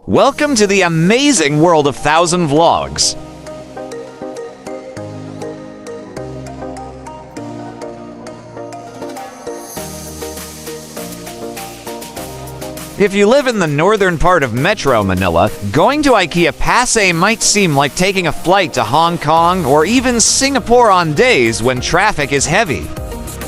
Welcome to the amazing world of 1,000 Vlogs. If you live in the northern part of Metro Manila, going to IKEA Pasay might seem like taking a flight to Hong Kong or even Singapore on days when traffic is heavy.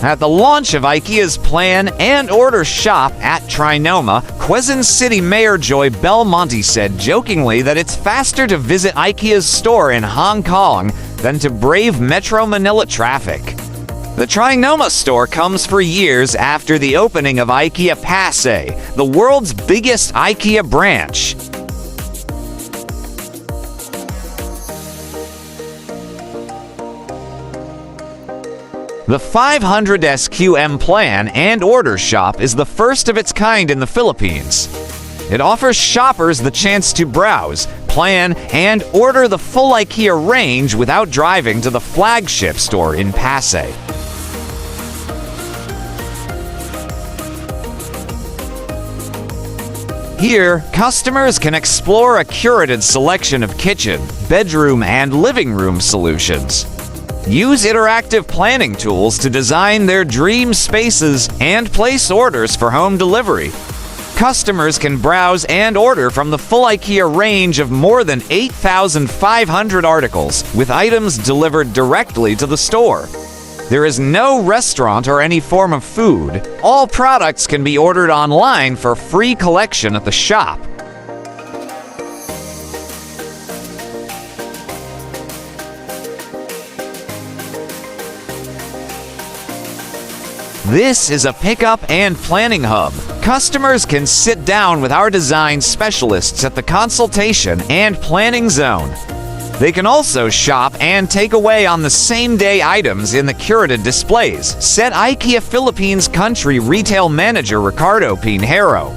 At the launch of IKEA's Plan and Order shop at TriNoma, Quezon City Mayor Joy Belmonte said jokingly that it's faster to visit IKEA's store in Hong Kong than to brave Metro Manila traffic. The TriNoma store comes for years after the opening of IKEA Pasay, the world's biggest IKEA branch. The 500 SQM Plan and Order shop is the first of its kind in the Philippines. It offers shoppers the chance to browse, plan, and order the full IKEA range without driving to the flagship store in Pasay. Here, customers can explore a curated selection of kitchen, bedroom, and living room solutions. Use interactive planning tools to design their dream spaces and place orders for home delivery. Customers can browse and order from the full IKEA range of more than 8,500 articles, with items delivered directly to the store. There is no restaurant or any form of food. All products can be ordered online for free collection at the shop. This is a pickup and planning hub. Customers can sit down with our design specialists at the consultation and planning zone. They can also shop and take away on the same day items in the curated displays, said IKEA Philippines Country Retail Manager Ricardo Pinheiro.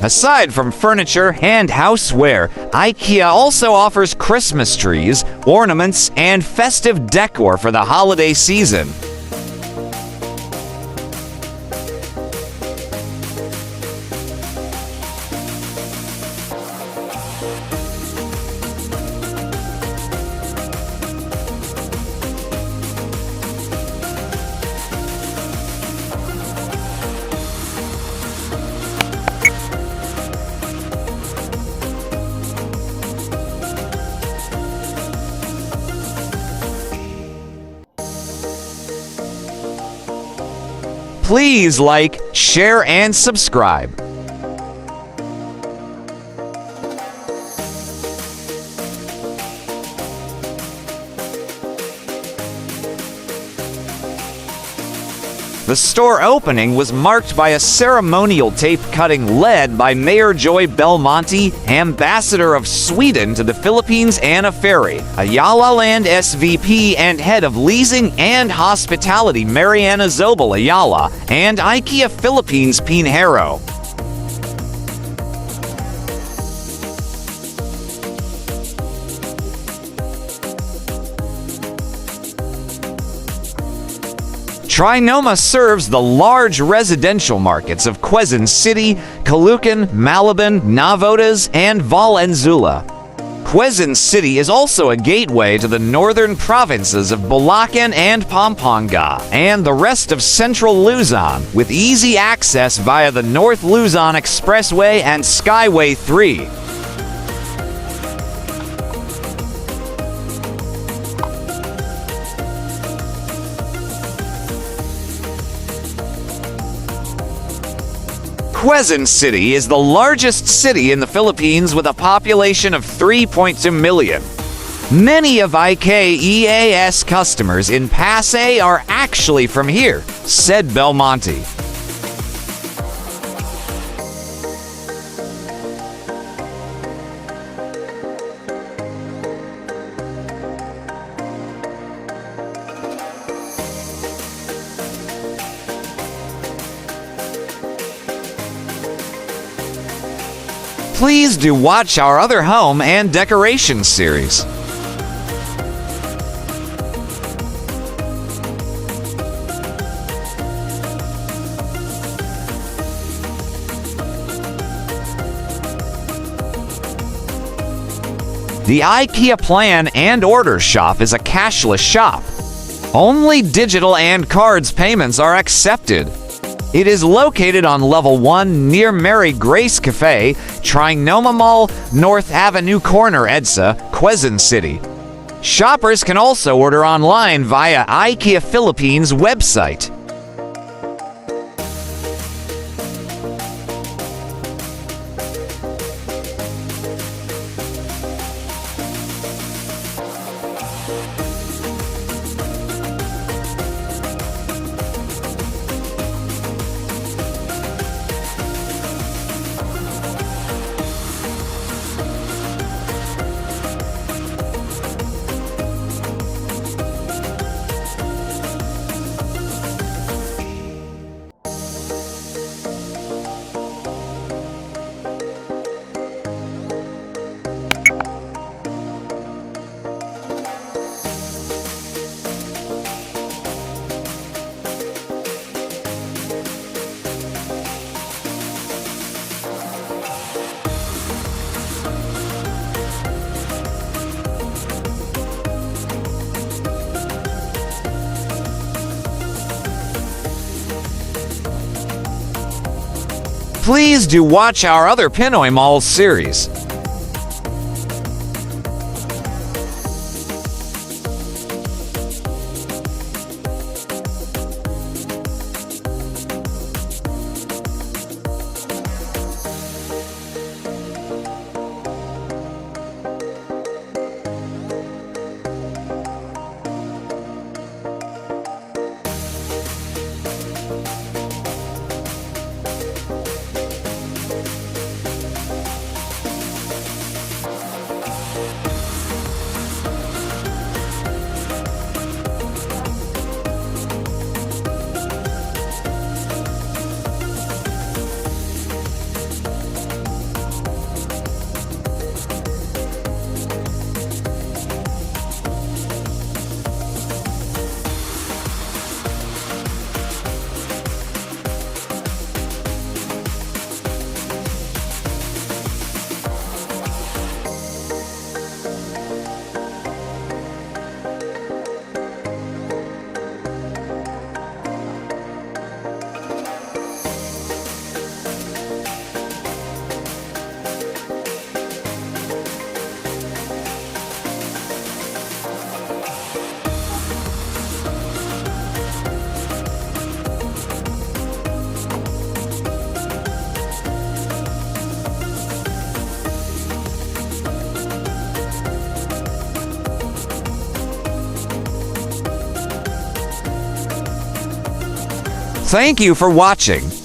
Aside from furniture and houseware, IKEA also offers Christmas trees, ornaments, and festive decor for the holiday season. Please like, share, and subscribe. The store opening was marked by a ceremonial tape cutting led by Mayor Joy Belmonte, Ambassador of Sweden to the Philippines Anna Ferry, Ayala Land SVP and Head of Leasing and Hospitality Mariana Zobel Ayala, and IKEA Philippines Pinheiro. TriNoma serves the large residential markets of Quezon City, Caloocan, Malabon, Navotas, and Valenzuela. Quezon City is also a gateway to the northern provinces of Bulacan and Pampanga, and the rest of central Luzon, with easy access via the North Luzon Expressway and Skyway 3. Quezon City is the largest city in the Philippines with a population of 3.2 million. Many of IKEA's customers in Pasay are actually from here, said Belmonte. Please do watch our other home and decoration series. The IKEA Plan and Order Shop is a cashless shop. Only digital and cards payments are accepted. It is located on level 1 near Mary Grace Cafe, TriNoma Mall, North Avenue Corner, Edsa, Quezon City. Shoppers can also order online via IKEA Philippines website. Please do watch our other Pinoy Mall series. Thank you for watching.